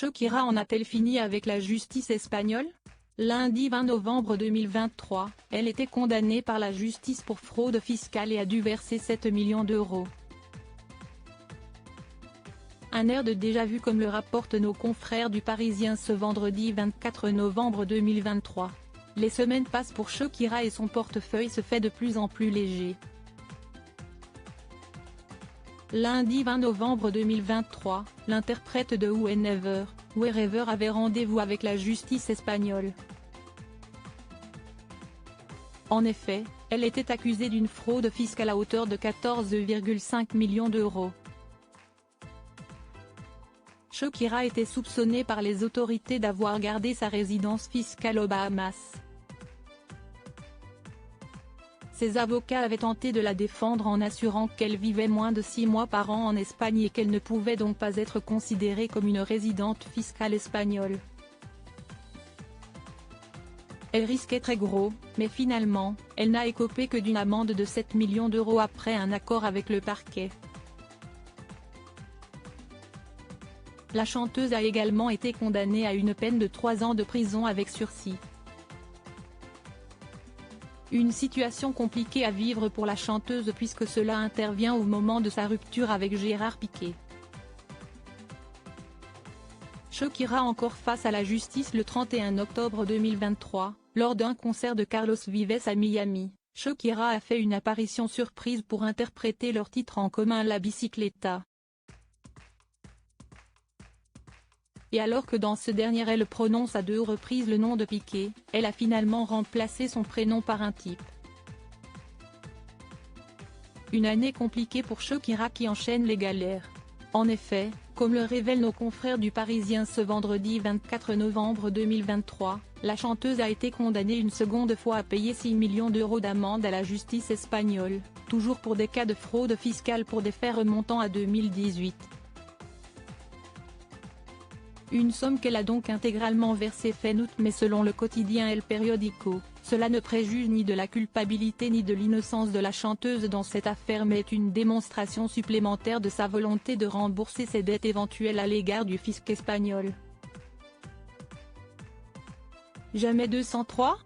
Shakira en a-t-elle fini avec la justice espagnole? Lundi 20 novembre 2023, elle était condamnée par la justice pour fraude fiscale et a dû verser 7 millions d'euros. Un air de déjà-vu comme le rapportent nos confrères du Parisien ce vendredi 24 novembre 2023. Les semaines passent pour Shakira et son portefeuille se fait de plus en plus léger. Lundi 20 novembre 2023, l'interprète de Wherever avait rendez-vous avec la justice espagnole. En effet, elle était accusée d'une fraude fiscale à hauteur de 14,5 millions d'euros. Shakira était soupçonnée par les autorités d'avoir gardé sa résidence fiscale aux Bahamas. Ses avocats avaient tenté de la défendre en assurant qu'elle vivait moins de 6 mois par an en Espagne et qu'elle ne pouvait donc pas être considérée comme une résidente fiscale espagnole. Elle risquait très gros, mais finalement, elle n'a écopé que d'une amende de 7 millions d'euros après un accord avec le parquet. La chanteuse a également été condamnée à une peine de 3 ans de prison avec sursis. Une situation compliquée à vivre pour la chanteuse puisque cela intervient au moment de sa rupture avec Gérard Piqué. Shakira encore face à la justice le 31 octobre 2023, lors d'un concert de Carlos Vives à Miami, Shakira a fait une apparition surprise pour interpréter leur titre en commun La Bicicleta. Et alors que dans ce dernier elle prononce à 2 reprises le nom de Piqué, elle a finalement remplacé son prénom par un type. Une année compliquée pour Shakira qui enchaîne les galères. En effet, comme le révèlent nos confrères du Parisien ce vendredi 24 novembre 2023, la chanteuse a été condamnée une seconde fois à payer 6 millions d'euros d'amende à la justice espagnole, toujours pour des cas de fraude fiscale pour des faits remontant à 2018. Une somme qu'elle a donc intégralement versée fin août, mais selon le quotidien El Periódico, cela ne préjuge ni de la culpabilité ni de l'innocence de la chanteuse dans cette affaire mais est une démonstration supplémentaire de sa volonté de rembourser ses dettes éventuelles à l'égard du fisc espagnol. Jamais 203 ?